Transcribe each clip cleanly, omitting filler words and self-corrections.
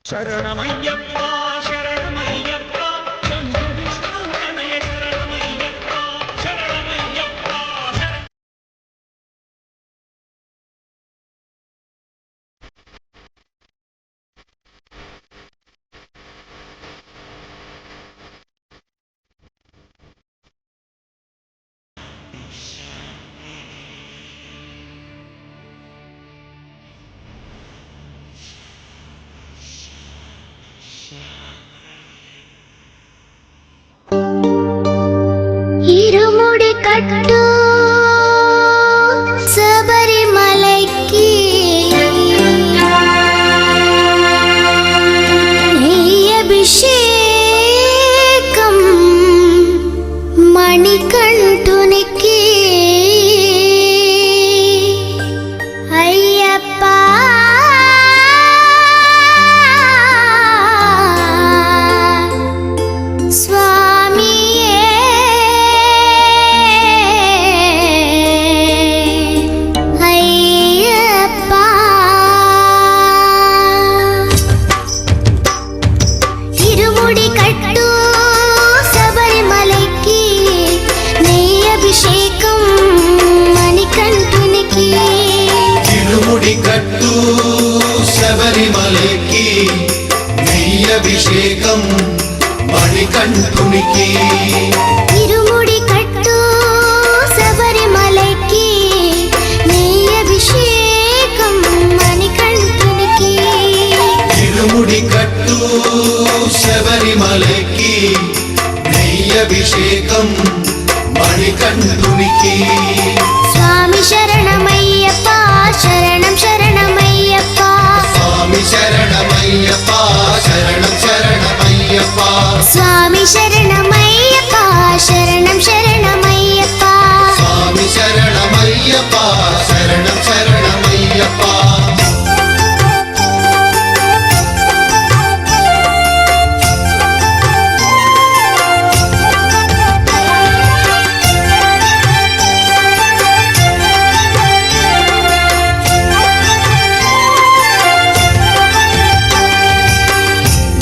శరణమయ్యప్ప శరణమయ్యప్ప శంభు విష్ణు గణయ శరణమయ్యప్ప శరణమయ్యప్ప ఇరుముడి కట్టు శబరిమలైకి అభిషేకం మణికంఠునికి అయ్యప్ప స్వామియే శరణం శరణమయ్యప్ప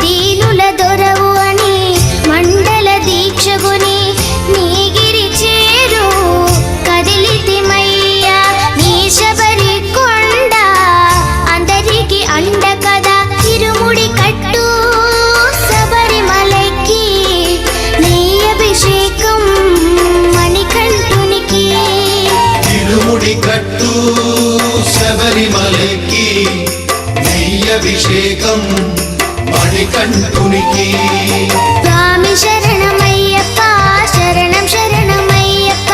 దీనుల దొరవు అని మండల దీక్షగుని నీగిరి చేరు కదిలితిమయ్యా నీ శబరి కొండ అందరికి అండ కదా ఇరుముడి కట్టు శబరిమలకి నీ అభిషేకం మణికంఠునికి ఇరుముడి కట్టు శబరిమలకి నెయ్యభిషేకం మణికంఠునికి స్వామి శరణమయ్యప్ప శరణం శరణమయ్యప్ప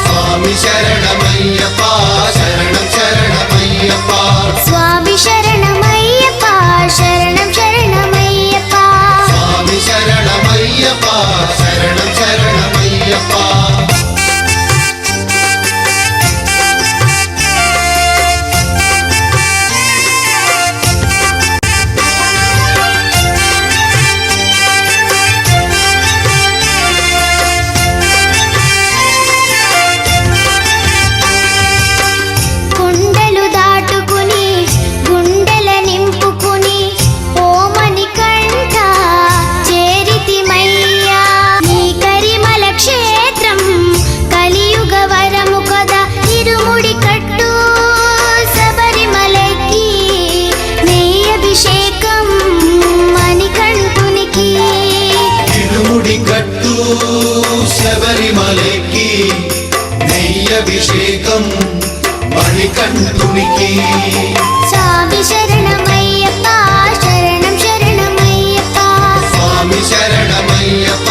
స్వామి శరణమయ్యప్ప శరణం శరణమయ్యప్ప స్వామి శరణమయ్యప్ప శరణం శరణమయ్యప్ప స్వామి శరణమయ్యప్ప శరణం శరణమయ్యప్ప కొండలు దాటుకుని గుండెల నింపుకుని ఓమని కంట చేరితిమయ్యా నీ కరిమల క్షేత్రం కలియుగ వరము కదా ఇరుముడి కట్టు శబరిమలకి నీ అభిషేకం మణికంఠునికి ఇరుముడి కట్టు శబరిమలకి నెయ్యభిషేకం మణికంఠునికి స్వామి శరణమయ్యప్ప శరణం శరణమయ్యప్ప స్వామి శరణమయ్యప్ప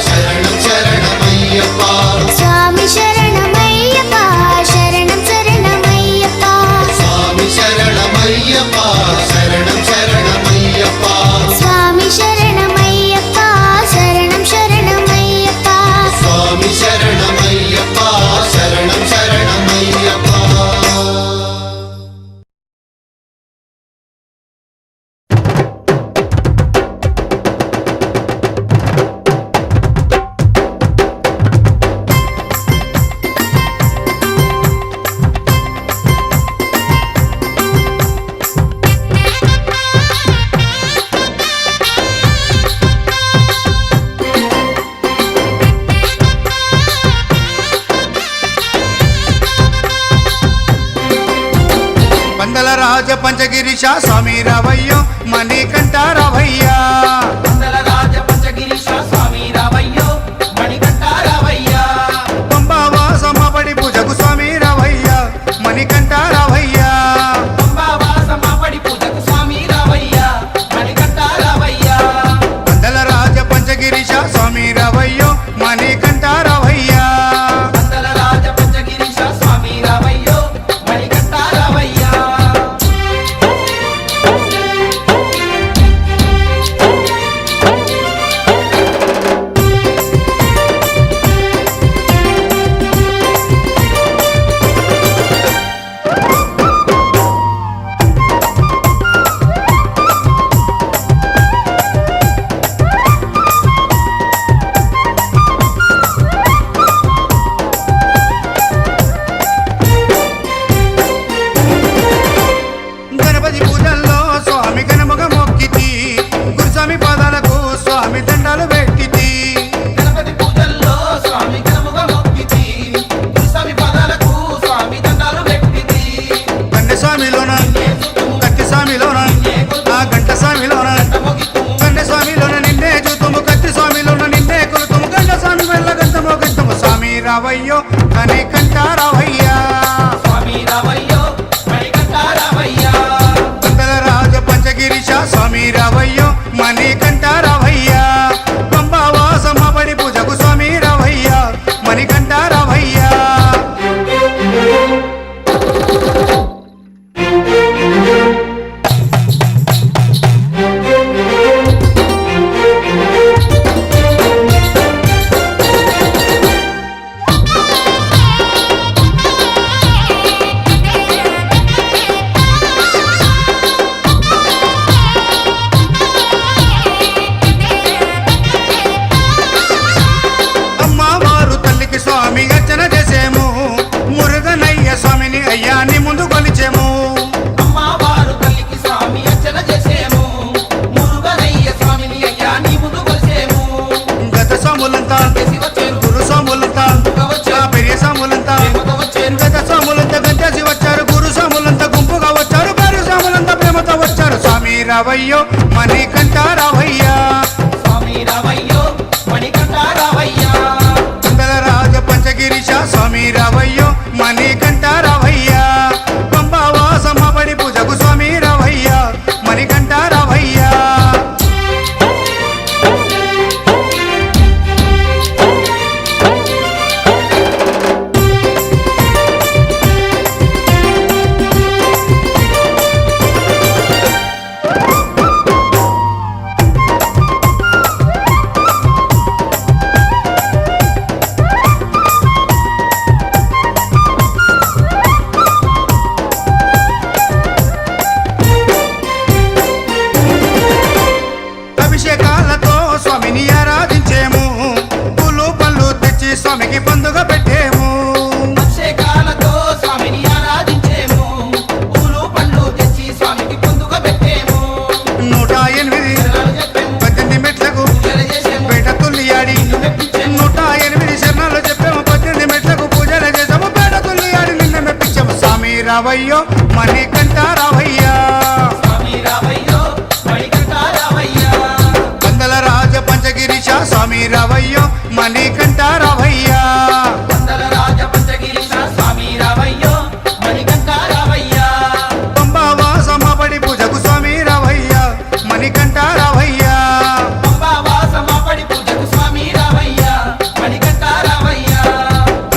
శరణం శరణమయ్యప్ప స్వామి శరణమయ్యప్ప శరణం శరణమయ్యప్ప స్వామి శరణమయ్యప్ప శరణం శరణమయ్యప్ప స్వామి శరణమయ్యప్ప శరణం శరణమయ్యప్ప స్వామి శరణమయ్యప్ప శరణం శరణమయ్యప్ప పందల రాజ పంచగిరిశ స్వామి రావయ్యో మణికంఠ రావయ్యా వందల రాజ పంచగిరీశ స్వామి రావయ్యో మణికంఠ రావయ్యా పంబావాసమ్మ పడి పూజకు స్వామి రావయ్యా మణికంఠ రావయ్యా పంబావాసమ్మ పడి పూజకు స్వామి రావయ్యా మణికంఠ రావయ్యా పందల రాజ పంచగిరిశ స్వామి రావయ్యో మణికంఠ రావయ్యా వందల రాజ పంచగిరీశ స్వామి రావయ్యో మణికంఠ రావయ్యా గణపతి పూజల్లో స్వామి గణముగ మొక్కితి గురుస్వామి పాదాలకు స్వామి దండాలు పెట్టితి గణపతి పూజల్లో స్వామి గణముగా మొక్కితి గురుస్వామి పాదాలకు స్వామి దండాలు పెట్టితి కన్నె స్వామిలోన కత్తి స్వామిలోన ఆ గంట స్వామిలోన కన్నె స్వామిలోన నిన్నే చూతుము కత్తి స్వామిలోన నిన్నే కొలుతుము గంట స్వామి వెళ్ళ గంటమో గంటము స్వామి రావయ్యో కనికంఠ రావయ్యా స్వామి రావయ్యో మణికంఠ రావయ్యా పందల రాజ పంచగిరిశ స్వామి రావయ్యో మణికంఠ రావయ్యా పంబావాసమ్మ పడి పూజకు స్వామి రావయ్యా మణికంఠ రావయ్యా సాములంతా గంతేసి వచ్చారు గురు సాములంతా గుంపుగా వచ్చారు పేరు సాములంతా ప్రేమతో వచ్చారు స్వామి రావయ్యో మణికంఠ రావయ్యా స్వామి రావయ్యో మణికంఠ రావయ్యా అందల రాజ పంచగిరిశ స్వామి రావయ్యో మణికంఠ రావయ్యా పంబావాసమ్మ బడి పూజకు స్వామి రావయ్యా మణికంఠ రావయ్యా అభిషేకాలతో స్వామిని ఆరాధించేము పూలు పళ్ళు తెచ్చి స్వామికి పండుగ పెట్టేము అభిషేకాలతో స్వామిని ఆరాధించేము పూలు పండ్లు తెచ్చి స్వామికి పొందుగ పెట్టేము 108 శరణాలు చెప్పేము 18 మెట్లకు పూజలు చేసేము పేట తుల్లియాడి నిన్ను మెప్పించేము 108 శరణాలు చెప్పాము 18 మెట్లకు పూజలు చేసాము పేట తుల్లియాడి నిన్న మెప్పించాము స్వామి రావయ్యో మణికంఠ రావయ్యా స్వామి రావయ్యో మణికంఠ రావయ్యా అందల రాజ పంచగిరిశ స్వామి రావయ్యో మణికంఠ రావయ్యా వందల రాజ పంచగిరీశ స్వామి రావయ్యో మణికంఠ రావయ్యా పంబావాసమ్మ బడి పూజకు స్వామి రావయ్యా మణికంఠ రావయ్యా పంబావాసమ్మ పడి పూజకు స్వామి రావయ్యా మణికంఠ రావయ్యా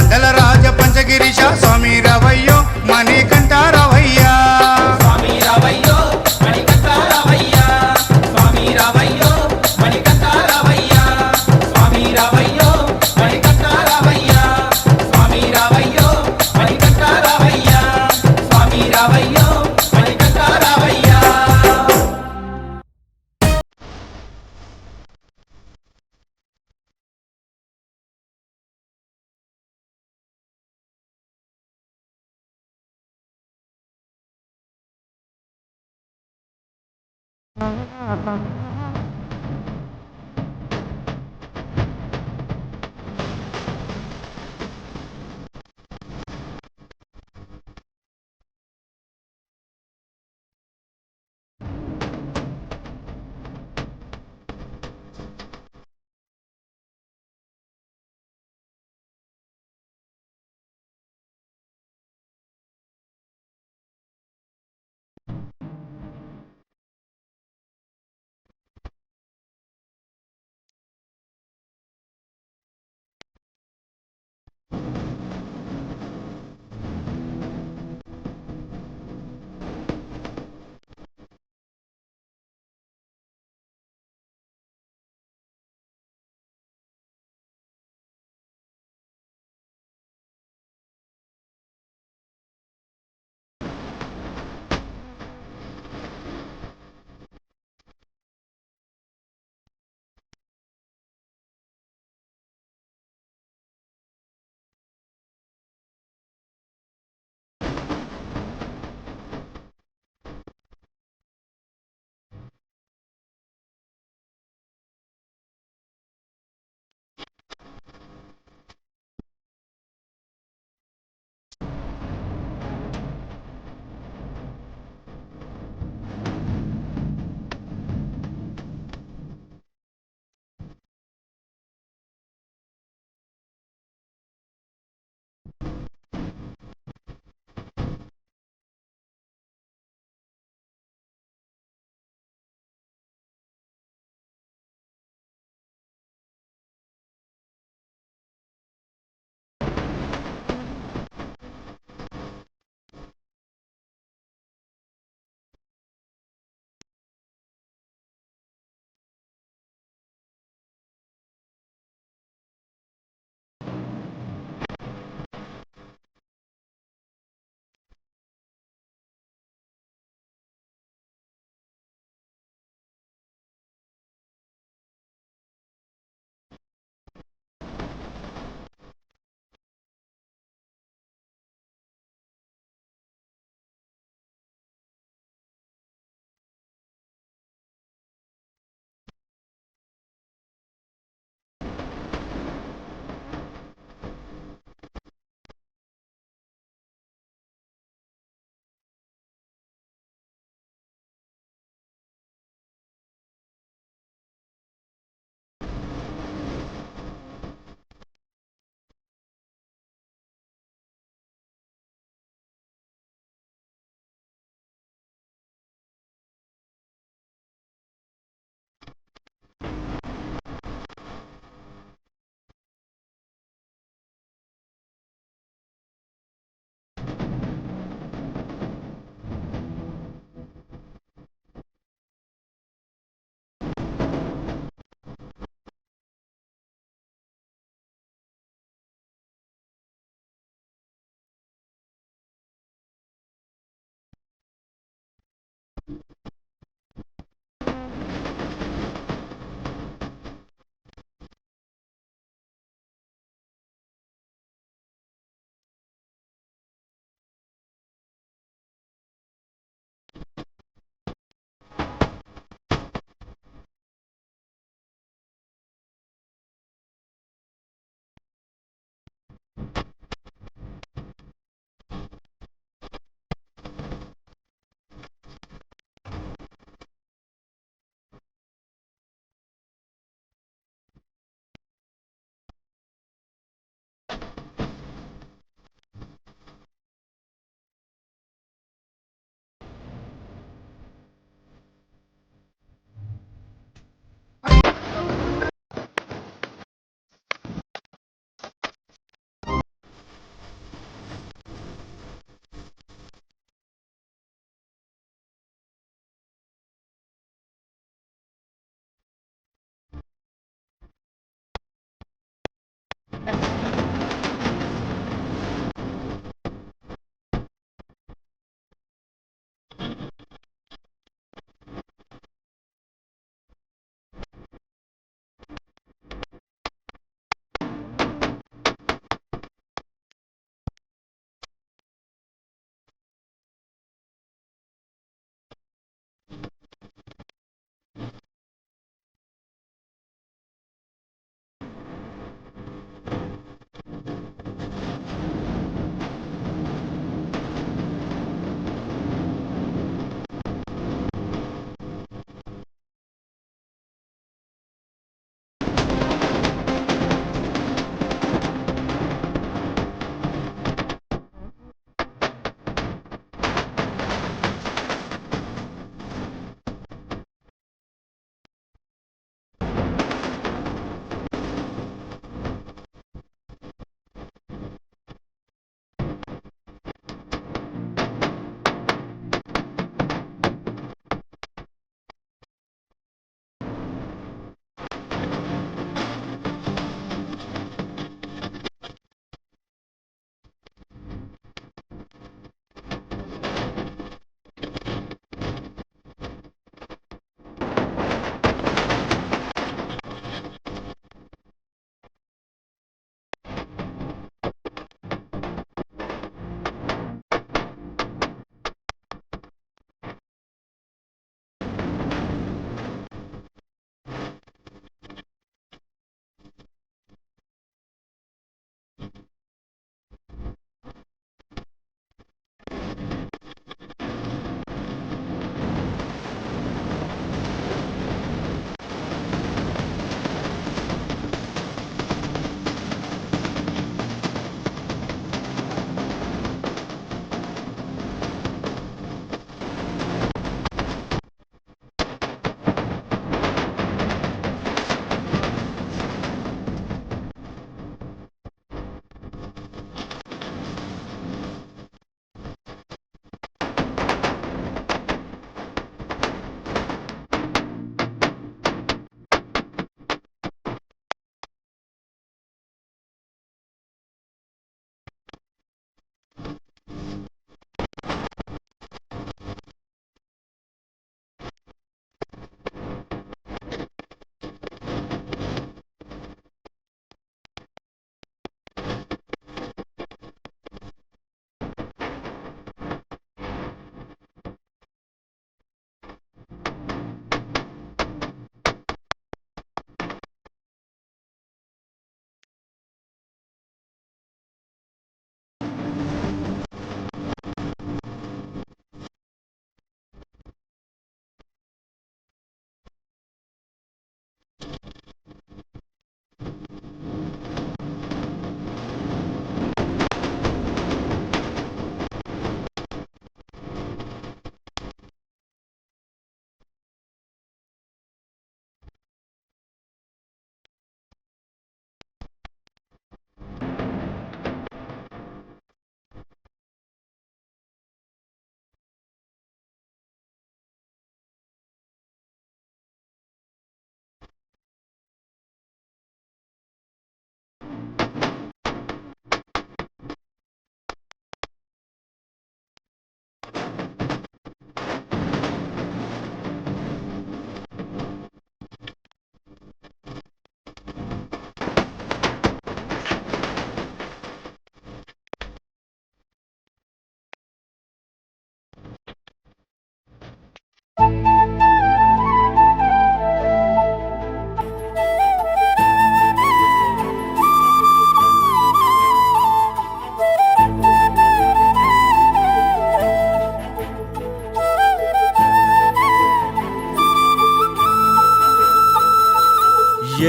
అందల రాజ పంచగిరిశ స్వామి రావయ్యో మణికంఠ రావయ్యా స్వామి రావయ్యో మణికంఠ రావయ్యా స్వామి రావయ్యో మణికంఠ రావయ్యా స్వామి రావయ్యో మణికంఠ రావయ్యా స్వామి రావయ్యో మణికంఠ రావయ్యా స్వామి రావయ్యో మణికంఠ రావయ్యా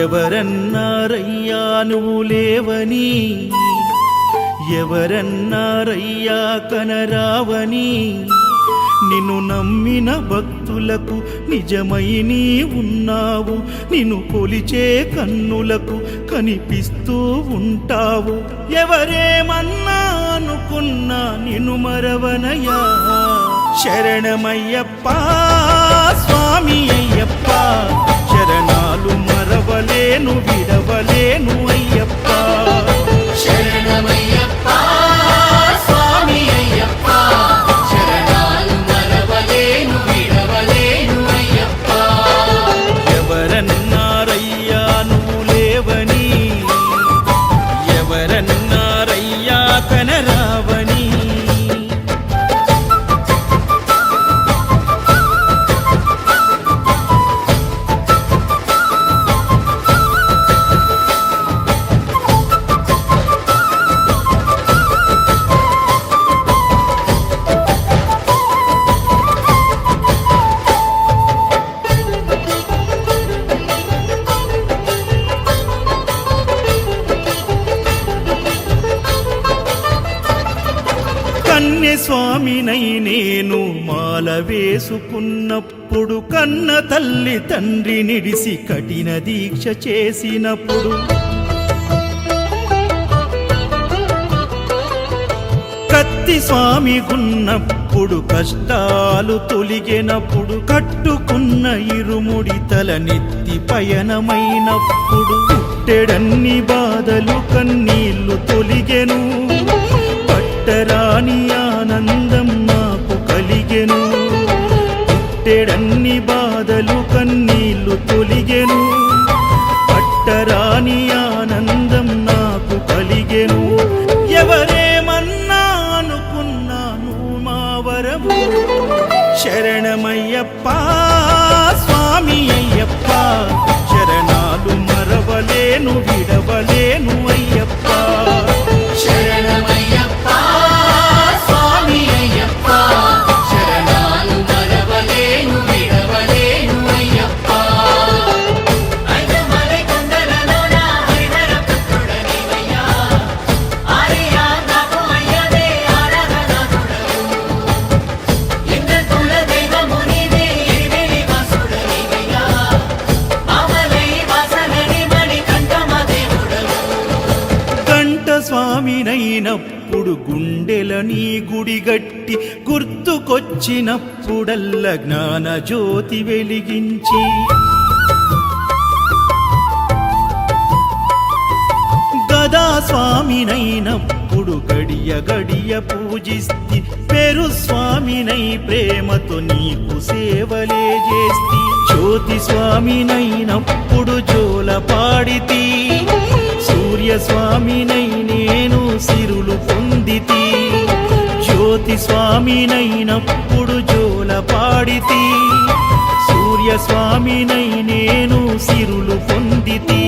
ఎవరన్నారయ్యా నువ్వు లేవని, ఎవరన్నారయ్యా కనరావని, నిన్ను నమ్మిన భక్తులకు నిజమై నీ ఉన్నావు, నిన్ను కొలిచే కన్నులకు కనిపిస్తూ ఉంటావు. ఎవరేమన్నా అనుకున్నా నిన్ను మరవనయ్యా. శరణమయ్యప్ప స్వామి అయ్యప్ప, శరణాలు మరవలేను విడవలేను అయ్యప్ప. శరణమయ్యప్ప స్వామి అయ్యప్ప, శరణాలు మరవలేను విడవలేను అయ్యప్ప. ఎవరన్నారయ్యా నువ్వు లేవని, ఎవరన్నారయ్యా కనరావని. కన్యస్వామినై నేను మాల వేసుకున్నప్పుడు, కన్న తల్లి తండ్రి నిడిసి కఠిన దీక్ష చేసినప్పుడు, కత్తి స్వామి గున్నప్పుడు కష్టాలు తొలిగినప్పుడు, కట్టుకున్న ఇరుముడి తల నెత్తి పయనమైనప్పుడు, పుట్టెడన్ని బాధలు కన్నీళ్లు తొలిగెను, పట్టరాని ఆనందం నాకు కలిగెను. పుట్టెడన్ని బాధలు కన్నీళ్లు తొలిగెను, పట్టరాని ఆనందం నాకు కలిగెను. ఎవరేమన్నా అనుకున్నాను మా వరము. శరణమయ్యప్ప స్వామి అయ్యప్ప, శరణాలు మరవలేను విడవలేను అయ్యప్ప. శరణమయ్యప్ప స్వామి అయ్యప్ప, శరణాలు మరవలేను విడవలేను అయ్యప్ప. ఐదుమలై కొండలలోన హరిహర పుత్రుడనివయ్యా, ఆర్యా నాకు అయ్యదే ఆరాధనాథుడవు. లింగకుల దైవము నీవే ఎరివేలి వాసుడనివయ్యా, మామలై వాసనని మణికంఠమ దేవుడవు. కంఠ స్వామినైనప్పుడు గుండెల నీ గుడిగట్టి, గుర్తుకొచ్చినప్పుడల్ల జ్ఞాన జ్యోతి వెలిగించి, గదా స్వామినైనప్పుడు గడియ గడియ పూజిస్తి, పేరు స్వామినై ప్రేమతో నీకు సేవలే చేస్తి. జ్యోతి స్వామినైనప్పుడు జోల పాడితి, సూర్య స్వామినై నేను సిరులు పొందితి. జ్యోతి స్వామినైనప్పుడు జోల పాడితి, సూర్య స్వామినై నేను సిరులు పొందితి.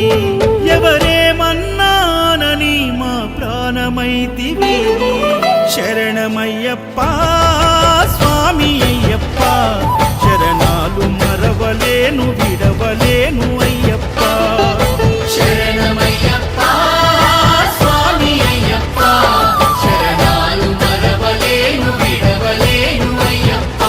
ఎవరేమన్నానని మా ప్రాణమైతివి. శరణమయ్యప్ప స్వామి అయ్యప్ప, శరణాలు మరవలేను విడవలేను అయ్యప్ప. శరణమయ్యప్ప స్వామి అయ్యప్ప, శరణాలు మరవలేను విడవలేను అయ్యప్ప.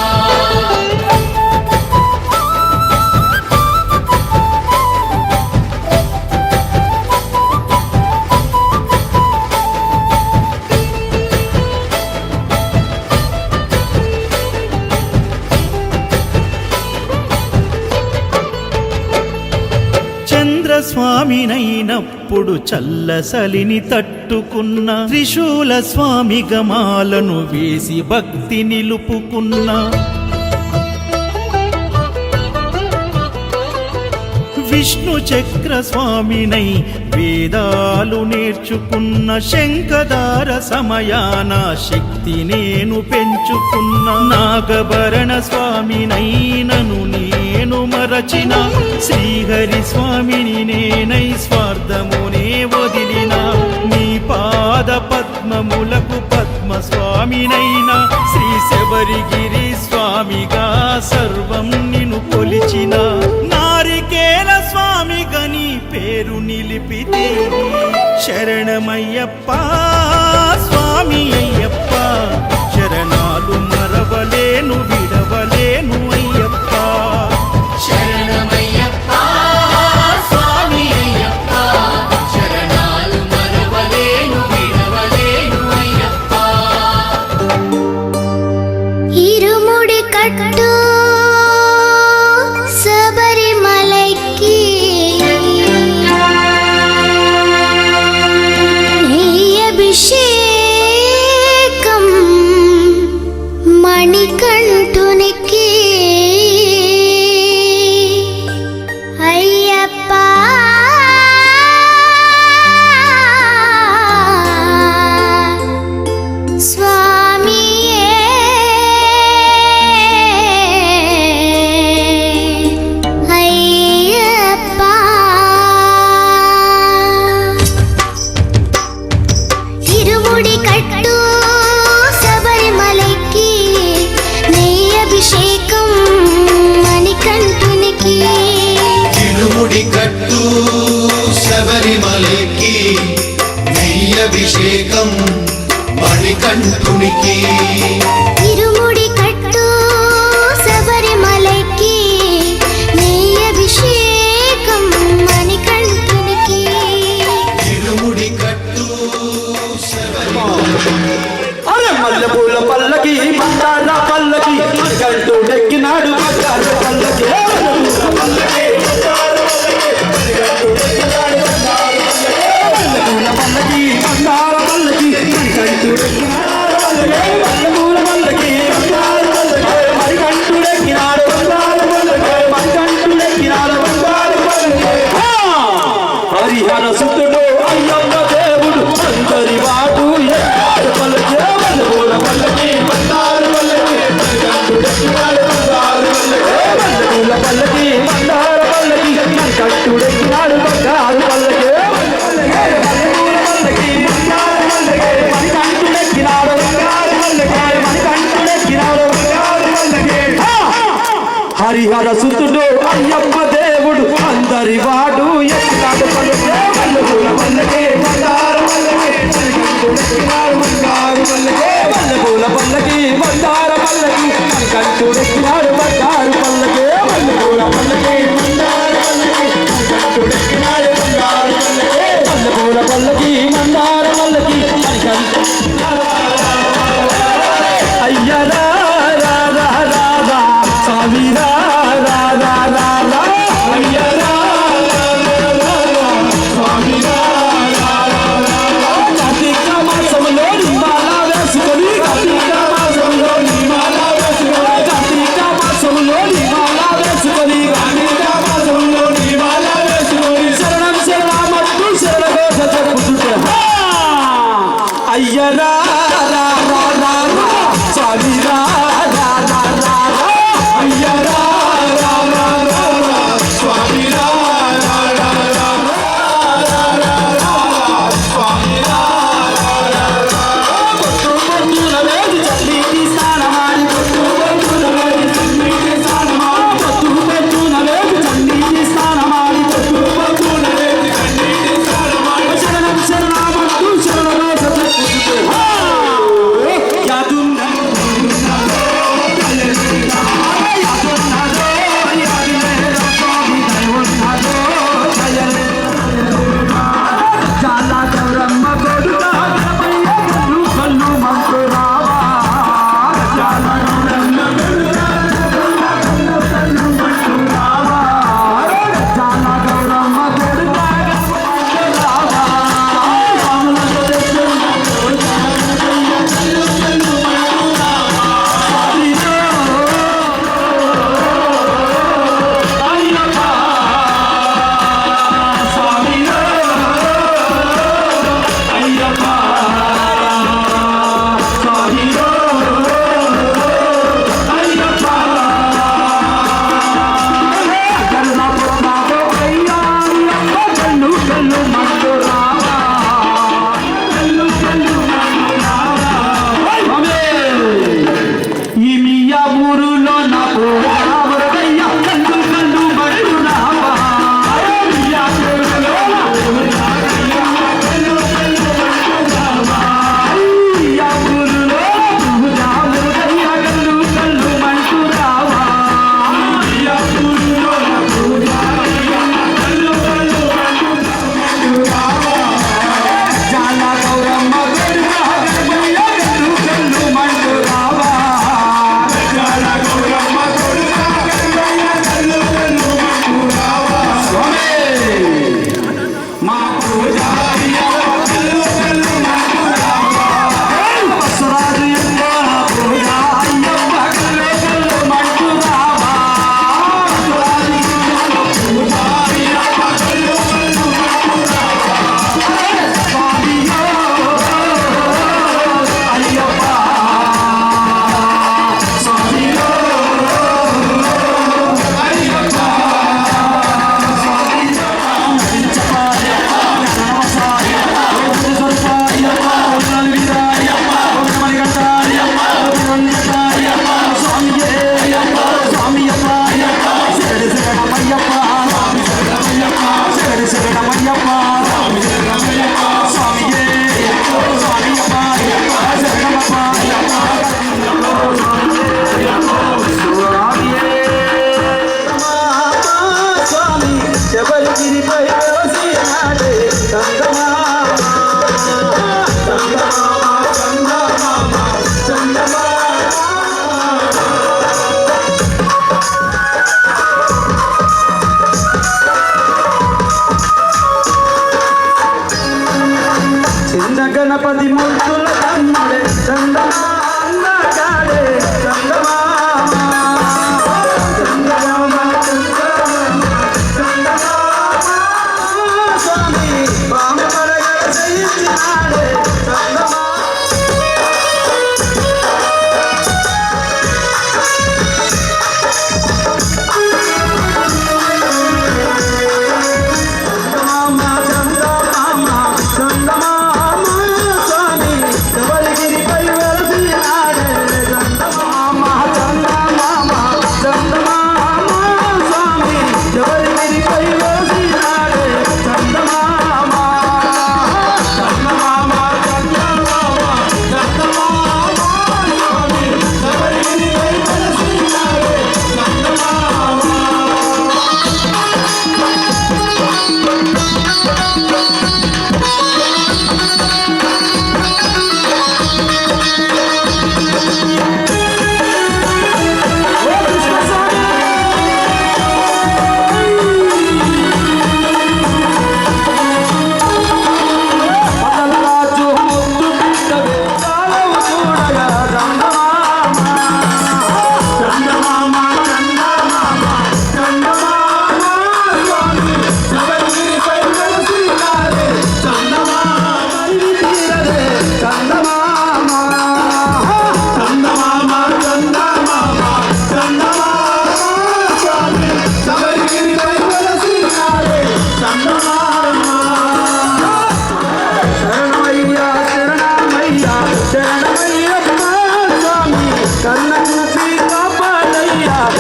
చంద్రస్వామినైనప్పుడు చల్లసలిని తట్టుకున్న, త్రిశూల స్వామి గమాలను వేసి భక్తి నిలుపుకున్న, విష్ణు చక్ర స్వామినై వేదాలు నేర్చుకున్న, శంఖదార సమయాన శక్తి నేను పెంచుకున్న, నాగభరణ స్వామినైనను నేను మరచిన, శ్రీహరి స్వామిని నేనై స్వార్థమునే వదిలిన, నీ పాద పద్మములకు పద్మ స్వామినైనా, శ్రీ శబరిగిరి స్వామిగా సర్వం నిన్ను కొలిచిన, నారికేల స్వామిగా నీ శరణమయ్యప్ప స్వామి అయ్యప్ప శరణాలు మరవలేను విడవలేను అయ్యప్ప శరణమయ్యప్ప స్వామి అయ్యప్ప శరణాలు మరవలేను విడవలేను అయ్యప్ప ఇరుముడి కట్టు శబరిమలైకి అభిషేకం మణికంఠునికి అయ్యప్ప స్వామియే అయ్యప్ప ఇరుముడి కట్టు శబరిమలైకి నెయ్యి అభిషేకం మణికంఠునికి ఇరుముడి కట్టు శబరిమలకి నెయ్యభిషేకం మణికంఠునికి ఇరుముడి కట్టు శబరిమలైకి నెయ్యి అభిషేకం మణికంఠునికి ఇరుముడి కట్టు అరే మల్లె పూల పల్లకి మందార పల్లకి గంటుడెక్కినాడు బంగారు పల్లకి పల్లకి మందార పల్లకి మల్లెపూల పల్లకి మందార పల్లకి మరిగంటుడెక్కినాడు బంగారు పల్లకి మరిగంటుడెక్కినాడు బంగారు పల్లకి హరిహర సుతుడు అయ్యమ్మ దేవుడు అందరి వాడు ఎక్కాడు పల్లకి మల్లెపూల పల్లకి మందారు పల్లకి మరిగంటుడెక్కినాడు బంగారు పల్లకి మల్లెపూల పల్లకి మందార పల్లకి మరిగంటుడెక్కినాడు బంగారు పల్లకి హరిహర సుతుడు అయ్యప్ప దేవుడు అందరి వాడు ఎక్కినాడు పల్లకి మల్లెపూల పల్లకి మందార పల్లకి బంగారు పల్లకి మల్లెపూల పల్లకి మందార పల్లకి కంటుడెక్కినాడు బంగారు పల్లకి మల్లెపూల పల్లకి మందార పల్లకి కంటుడెక్కినాడు బంగారు పల్లకి మల్లెపూల పల్లకి మందార పల్లకి అయ్యరా స్వామిరా అయ్యరా స్వామిరా కార్తీక మాసంలో నిమాల వేసుకొని కార్తీక మాసంలో నిమాల వేసుకొని కార్తీక మాసంలో నిమాల వేసుకొని కార్తీక మాసంలో నిమాల వేసుకొని శరణం శరణమంటూ శరణఘోష చెప్పుతుంటే అయ్యరా స్వామిరా అయ్యరా స్వామిరా చంద్రీకి స్నానమాని చంద్రీకి స్నానమాని శరణం శరణమంటూ శరణఘోష చెప్పుతుంటే యాదున్న గణపతి మూర్తుల తమ్ముడే చందమా అందగాడే చందమా స్వామి బామ పరగల జయించినాడే చందమా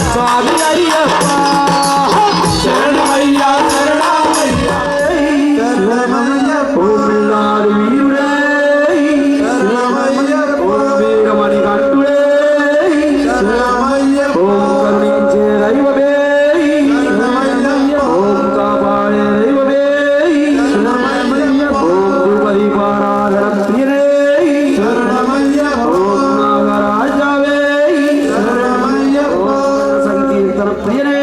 స్వామి అయ్యప్ప శరణమయ్యా శరణమయ్యా ఓం పిల్లాడి వీరుడే ఓం వీరమణి కట్టుడే ఓం కరుణించే దైవమే ఓం కాపాడే దైవమే ఓం ధ్రుపది పారాధన ప్రియనే ఓం నాగరాజవే సంకీర్తన ప్రియనే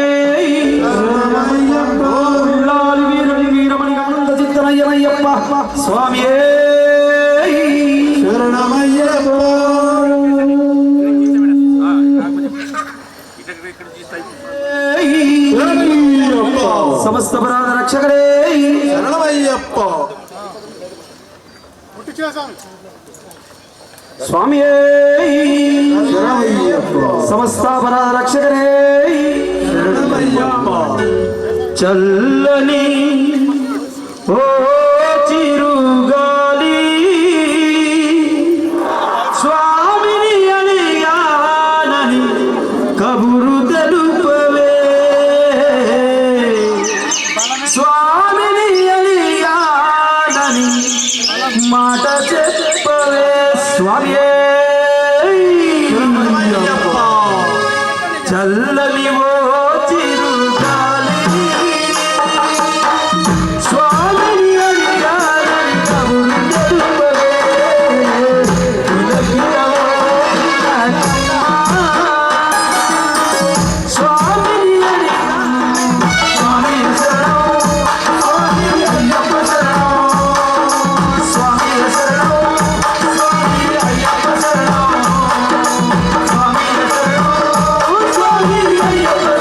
పిల్లాడి వీరుడి వీరమణి ఆనంద చిత్తనయ్యనయ్యప్ప స్వామియే సమస్త పరాధ రక్షకడే స్వామియే సమస్త పరాధ రక్షకరే చల్లని ఓ చిరుగాలి స్వామిని అడిగానని కబురు తెలుపవే స్వామిని అడిగానని మాట చెప్పవే స్వామియే చల్లని ఓ చిరుగాలి స్వామిని అడిగానని కబురు తెలుపవే స్వామిని అడిగానని స్వామి శరణం స్వామి అయ్యప్ప శరణం స్వామి శరణం స్వామి అయ్యప్ప శరణం స్వామి శరణం స్వామి అయ్యప్ప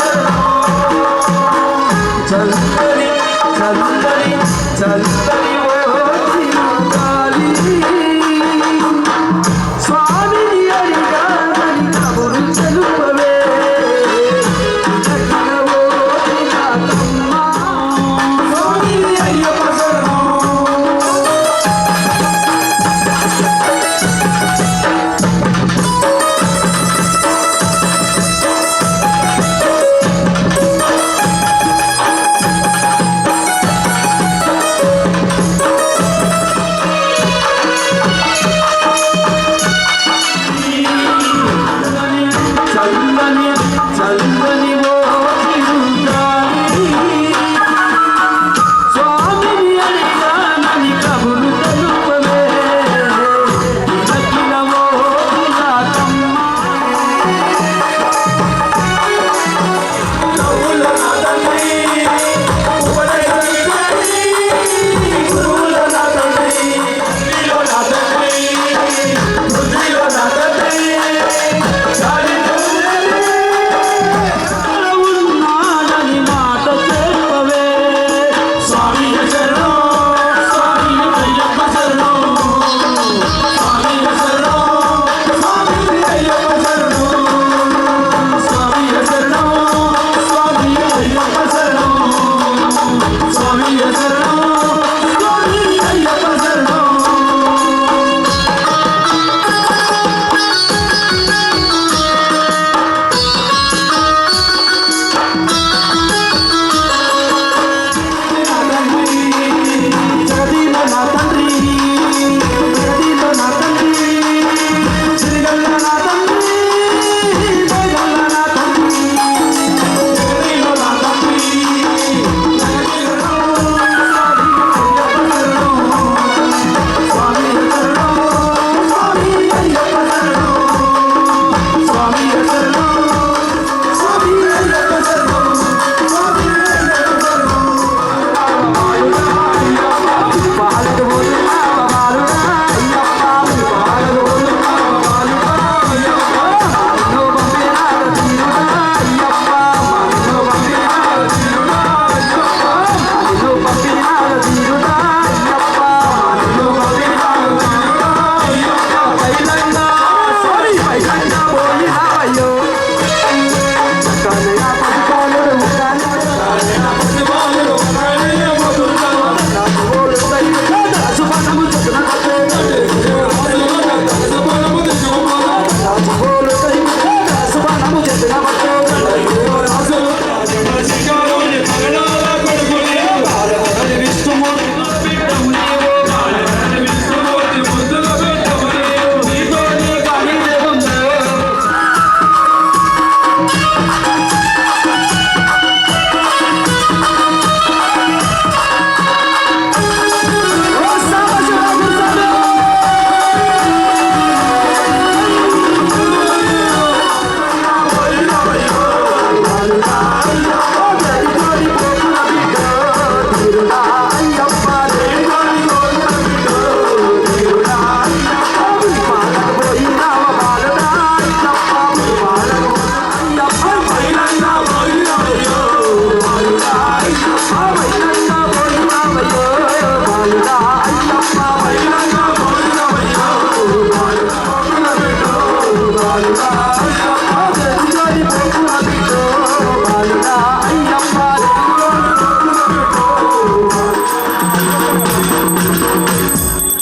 బాలుడా అయ్యప్ప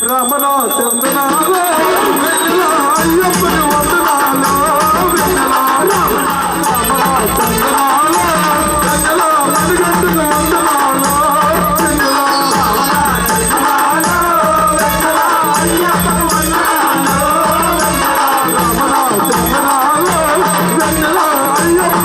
రమణ చందనాలు అయ్యప్పని వందనాలు అయ్యప్ప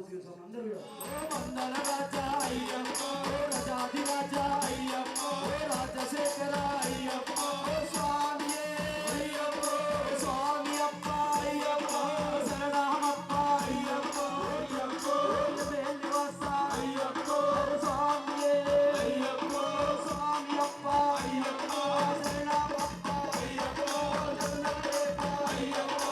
నమస్కారం స్వామి అందరూ కూడా. ఓ మందల రాజా అయ్యప్ప, ఓ రాజాది రాజా అయ్యప్ప, ఓ రాజశేఖర అయ్యప్ప, ఓ స్వామియే అయ్యప్ప, ఓ స్వామి అప్ప అయ్యప్ప, శరణమప్ప అయ్యప్ప అయ్యప్ప, నివాస అయ్యప్ప, స్వామియే అయ్యప్ప, స్వామి అప్ప అయ్యప్ప, శరణమప్ప అయ్యప్ప, జగన్నాథ అయ్యప్ప.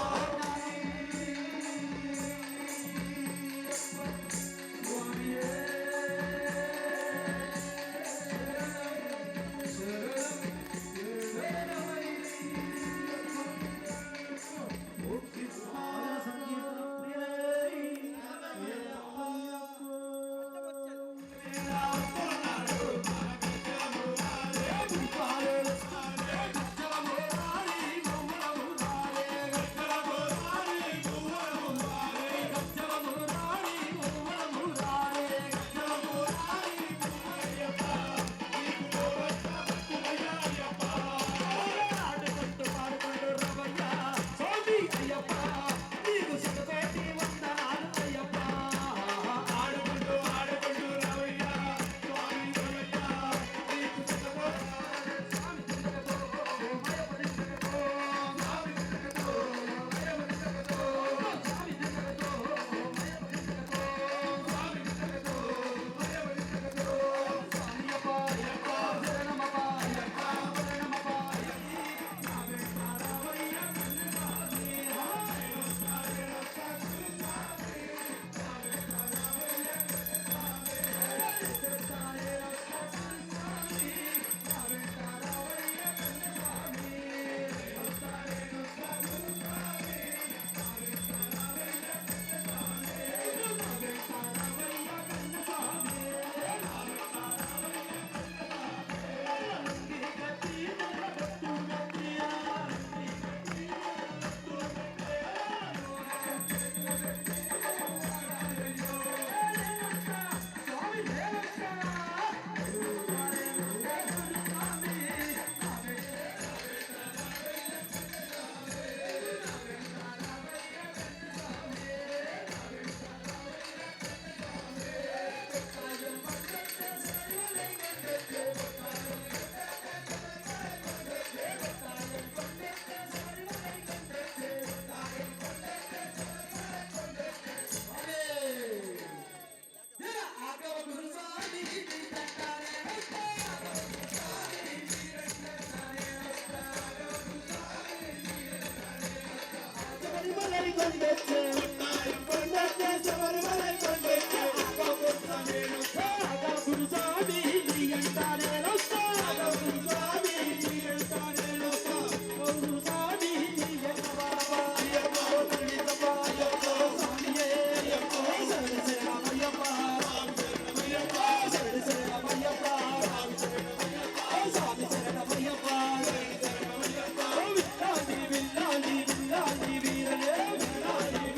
విల్లాలి వీరలే విల్లాలి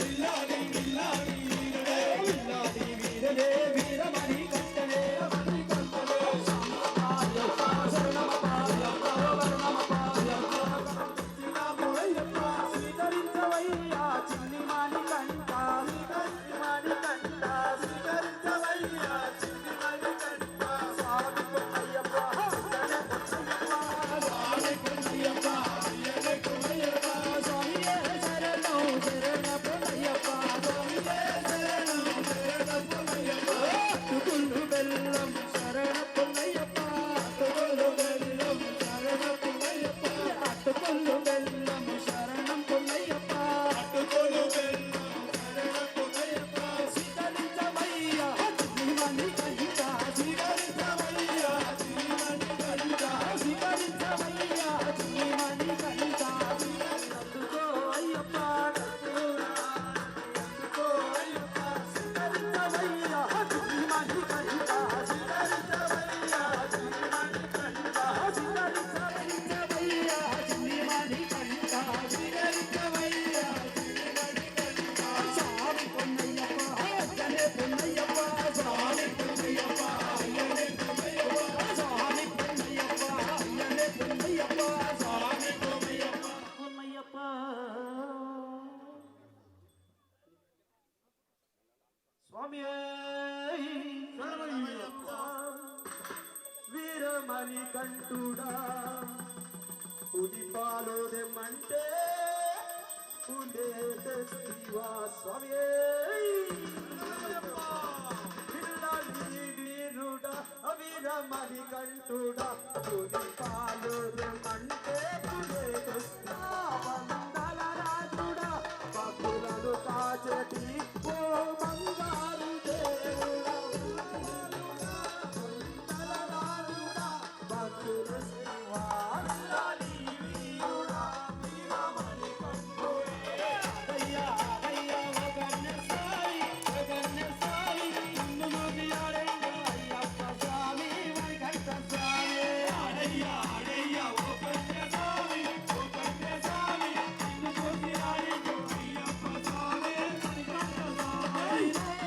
మణికంఠుడా ఉడిపాలో దెమ్మంటే ఉండే శ్రీవా స్వామి పిల్లలి వీరుడా వీర మణికంఠుడా ఉడిపాలో దెమ్మంటే ఉండే వందల రాజుడా భక్తులను కాచటి ఓ బంగారు దేవుడా భక్తుల శ్రీవారి వీరుడా వీరమణి కంఠుడే అయ్యా అయ్యా వగన్న సాయి నిన్ను అయ్యప్ప స్వామి వైకుంఠ స్వామి అయ్యా అయ్యా వగన్న సాయి నిన్ను అయ్యప్ప స్వామి వైకుంఠ స్వామి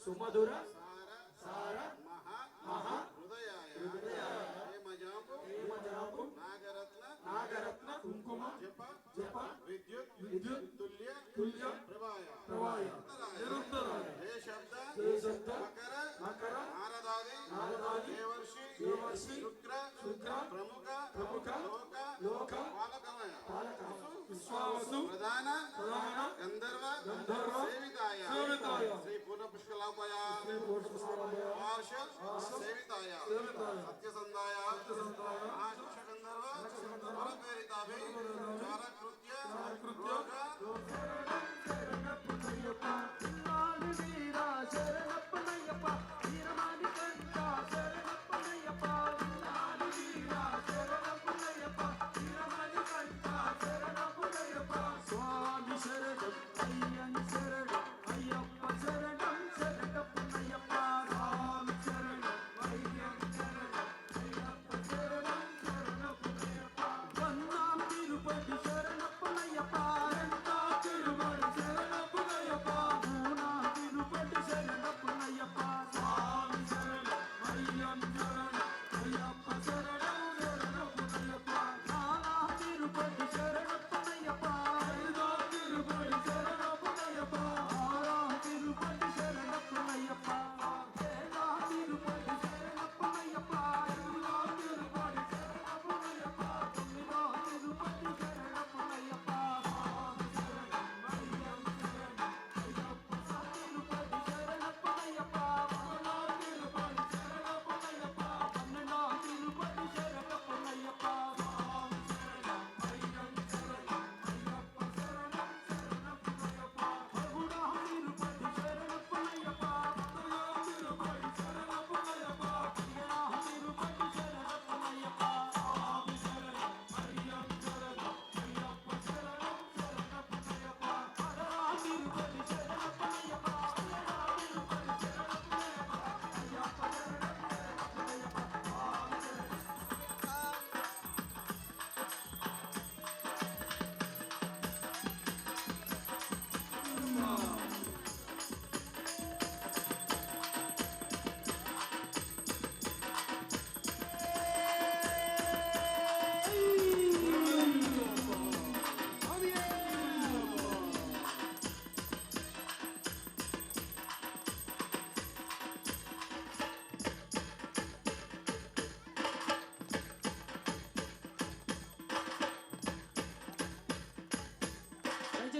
సుమధుర సార మహా హృదయాయ నాగరత్న కుంకుమ జప విద్యుత్ తుల్య ప్రభాయ హే శబ్ద మకర నారదాది దేవర్షి శుక్ర ప్రముఖ లోక పాలకమయ విశ్వాసు ప్రధాన గంధర్వ సేవితాయ శ్రీ పూర్ణ పుష్కలాపయ పార్ష సేవితాయ సత్యసంధాయ మహాశిక్ష గంధర్వ పరపేరితాభి చారకృత్య స్వామి శరణం అయ్యన్ శరణం అయ్యప్ప శరణం శరణప్పయ్యప్ప స్వామి శరణం అయ్యన్ శరణం అయ్యప్ప శరణం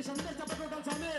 సందేశ్ చెప్పడం స్వామి.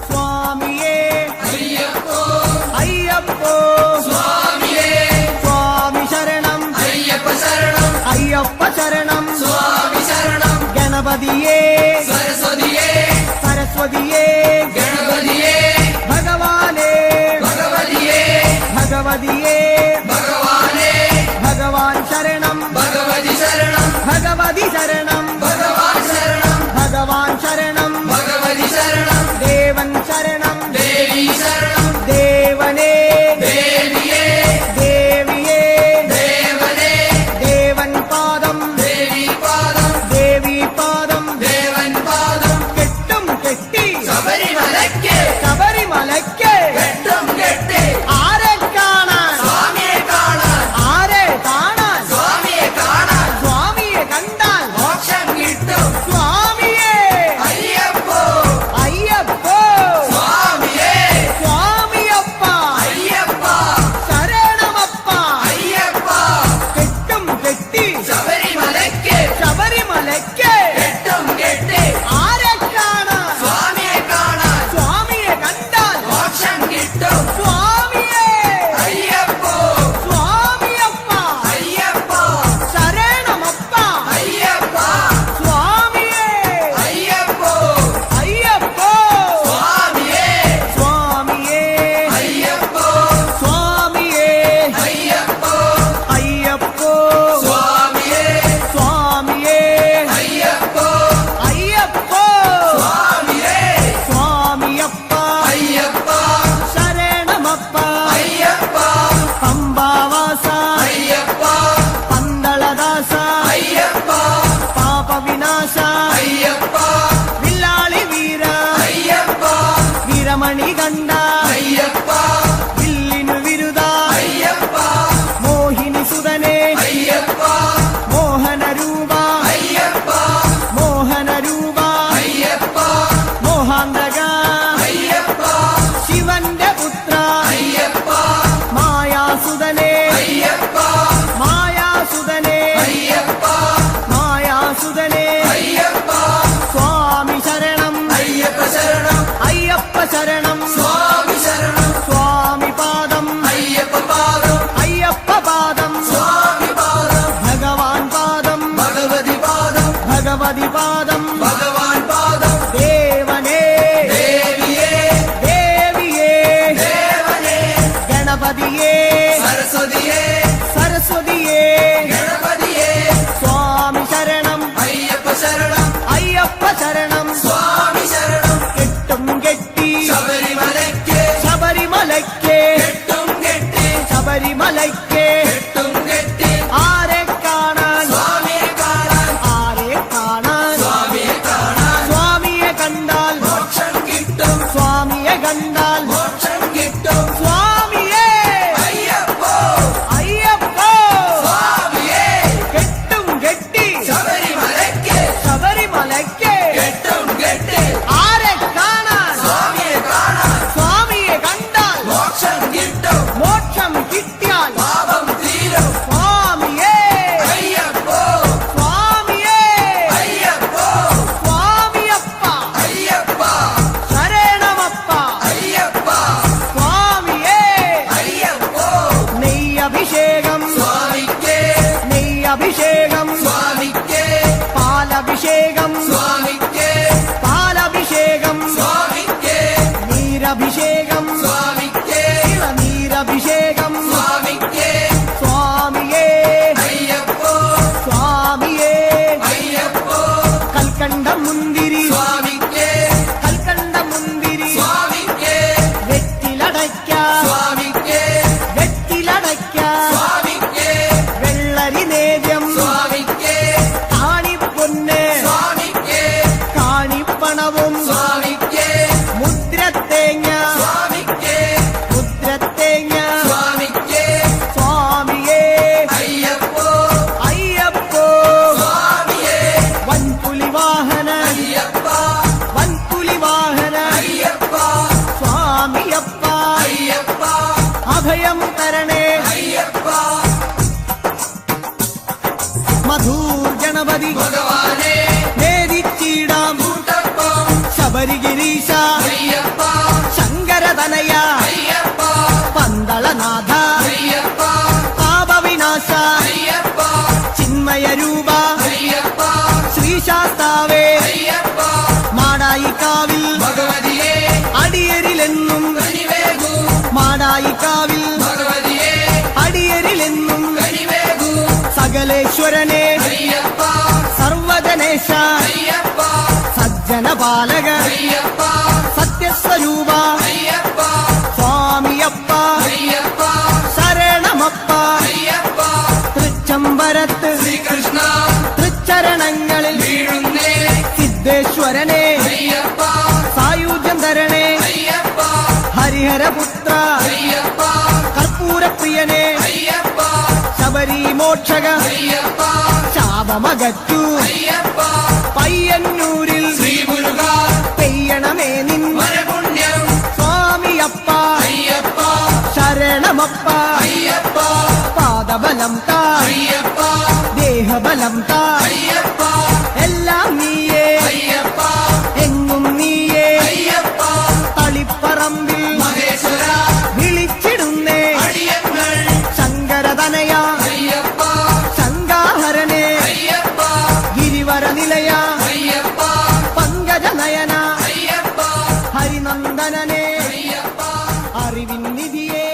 స్వామియే అయ్యప్పో అయ్యప్పో స్వామియే స్వామి శరణం అయ్యప్ప శరణం అయ్యప్ప శరణం స్వామి శరణం గణపతియే సరస్వతియే సరస్వతియే గణపతియే భగవానే భగవతియే భగవతియే భగవానే భగవాన్ శరణం భగవతి శరణం భగవతి శరణం భగవాన్ శరణం భగవాన్ శరణం భగవతి శరణం దేవన్ శరణం దేవి శరణం దేవనే దేవియే దేవియే దేవనే దేవన్ పాదం దేవి పాదం దేవి పాదం దేవన్ పాదం കെട്ടും കെട്ടി ശബരിമലയ്ക്ക് ശബരിമലയ്ക്ക് കെട്ടും കെട്ടി ആരെ കാണാൻ സ്വാമിയെ കാണാൻ ആരെ കാണാൻ സ്വാമിയെ കാണാൻ സ്വാമിയെ കണ്ടാൽ മോക്ഷം കിട്ടും സ്വാമിയെ അയ്യപ്പോ അയ്യപ്പോ സ്വാമിയേ സ്വാമിയപ്പ അയ്യപ്പ ശരണമപ്പ അയ്യപ്പ കെട്ടും കെട്ടി ശബരിമലയ്ക്ക് ശബരിമലയ്ക്ക് കെട്ടും കെട്ടി ആരെ കാണാൻ സ്വാമിയെ കാണാൻ സ്വാമിയെ കണ്ടാൽ മോക്ഷം കിട്ടും സ്വാമിയെ അയ്യപ്പോ സ്വാമിയപ്പ അയ്യപ്പ ശരണമപ്പ അയ്യപ്പ സ്വാമിയെ അയ്യപ്പോ അയ്യപ്പോ സ്വാമിയേ സ്വാമിയേ അയ്യപ്പോ സ്വാമിയേ അയ്യപ്പോ അയ്യപ്പോ സ്വാമിയേ സ്വാമിയേ അയ്യപ്പോ അയ്യപ്പോ സ്വാമിയേ സ്വാമിയപ്പ അയ്യപ്പ ശരണമപ്പ അയ്യപ്പ പമ്പാവാസ അയ്യപ്പ പന്തളദാസ അയ്യപ്പ പാപവിനാശ അയ്യപ്പ വില്ലാളി വീര അയ്യപ്പ വീരമണി കണ്ട അയ്യപ്പ വില്ലിനു വിരുദ അയ്യപ്പ മോഹിനി സുതനെ അയ്യപ്പ മോഹന രൂപ അയ്യപ്പ മോഹന രൂപ അയ്യപ്പ മോഹാന്തക അയ്യപ്പ ശിവന്റെ പുത്ര അയ്യപ്പ മായാസുതനെ അയ്യപ്പ മായാസുതനെ അയ്യപ്പ മായാസുതനെ അയ്യപ്പ സ്വാമി ശരണം അയ്യപ്പ ശരണം അയ്യപ്പ ശരണം സ്വാമി ശരണം സ്വാമി മോക്ഷം കിട്ടും സ്വാമിയേ അയ്യപ്പോ അയ്യപ്പോ സ്വാമിയേ കെട്ടും കെട്ടി ശബരിമലയ്ക്ക് ശബരിമലയ്ക്ക് കെട്ടും കെട്ടി ആരെ കാണാൻ സ്വാമിയെ കാണാൻ സ്വാമിയെ കണ്ടാൽ മോക്ഷം കിട്ടും മോക്ഷം കിട്ടിയാൽ പാപം തീരും സ്വാമിയേ അയ്യപ്പോ സ്വാമിയേ അയ്യപ്പോ സ്വാമിയപ്പ അയ്യപ്പ ശരണമപ്പ അയ്യപ്പ സ്വാമിയേ അയ്യപ്പോ നെയ്യഭിഷേകം സ്വാമിക്ക് നെയ്യഭിഷേകം സ്വാമിക്ക് പാലഭിഷേകം സ്വാമിക്ക് പാലഭിഷേകം സ്വാമിക്ക് നീരഭിഷേകം സ്വാമിക്ക് നീരഭിഷേകം സ്വാമിക്ക് സ്വാമിയേ അയ്യപ്പോ സ്വാമിയേ അയ്യപ്പോ കൽക്കണ്ട മുന്തിരി സ്വാമിക്ക് കൽക്കണ്ട മുന്തിരി സ്വാമിക്ക് വെറ്റിലടയ്ക്ക സ്വാമിക്ക് വെറ്റിലടയ്ക്ക സ്വാമിക്ക് വെള്ളരി നേദ്യം സ്വാമിക്ക് കാണിപ്പൊന്ന് സ്വാമിക്ക് കാണിപ്പണവും സ്വാമിക്ക് മുദ്രത്തേങ്ങ സ്വാമിക്ക് മുദ്രത്തേങ്ങ സ്വാമിക്ക് സ്വാമിയേ അയ്യപ്പോ അയ്യപ്പോ സ്വാമിയേ വൻപുലി വാഹന അയ്യപ്പ വൻപുലി വാഹന അയ്യപ്പ സ്വാമിയപ്പ അയ്യപ്പ അഭയം തരണേ അയ്യപ്പ മധൂർ ഗണപതി ഭഗവാനെ നേരിച്ചിടാം കൂട്ടപ്പം ശബരിഗിരീശ അയ്യപ്പ ശങ്കരതനയ അയ്യപ്പ പന്തളനാഥ അയ്യപ്പ പാപവിനാശ അയ്യപ്പ ചിന്മയ രൂപ അയ്യപ്പ ശ്രീശാസ്താവേ അയ്യപ്പ മാടായിക്കാവിൽ ഭഗവതിയെ അടിയരിലെന്നും കനിവേകൂ മാടായിക്കാവിൽ ഭഗവതിയെ അടിയരിലെന്നും കനിവേകൂ സകലേശ്വരനെ അയ്യപ്പ സർവജനേശ അയ്യപ്പ സജ്ജനപാലക അയ്യപ്പ സത്യസ്വരൂപ അയ്യപ്പ സ്വാമിയപ്പ അയ്യപ്പ ശരണമപ്പ അയ്യപ്പ തൃച്ചംബരത്ത് ശ്രീകൃഷ്ണ തൃച്ചരണങ്ങളിൽ വീഴുന്നേ സിദ്ധേശ്വരനെ അയ്യപ്പ സായുജ്യം തരണേ അയ്യപ്പ ഹരിഹരപുത്ര അയ്യപ്പ കർപ്പൂരപ്രിയനെ അയ്യപ്പ ശബരി മോക്ഷക അയ്യപ്പ ശാപമകറ്റു അയ്യപ്പ പയ്യന്നൂരിൽ ശ്രീമുരുക പെയ്യണമേ നിൻ വരപുണ്യം സ്വാമിയപ്പ അയ്യപ്പ ശരണമപ്പ അയ്യപ്പ പാദബലം താ അയ്യപ്പ ദേഹബലം താ അയ്യപ്പ എല്ലാം നീയേ അയ്യപ്പ എങ്ങും നീയേ അയ്യപ്പ തളിപ്പറമ്പിൽ മഹേശ്വര വിളിച്ചിടുന്നേ അടിയങ്ങൾ ശങ്കരതനയ അയ്യപ്പ ശങ്കാഹരനെ അയ്യപ്പ ഗിരിവര നിലയ അയ്യപ്പ പങ്കജനയന അയ്യപ്പ ഹരിനന്ദനനെ അയ്യപ്പ അറിവിൻ നിധിയേ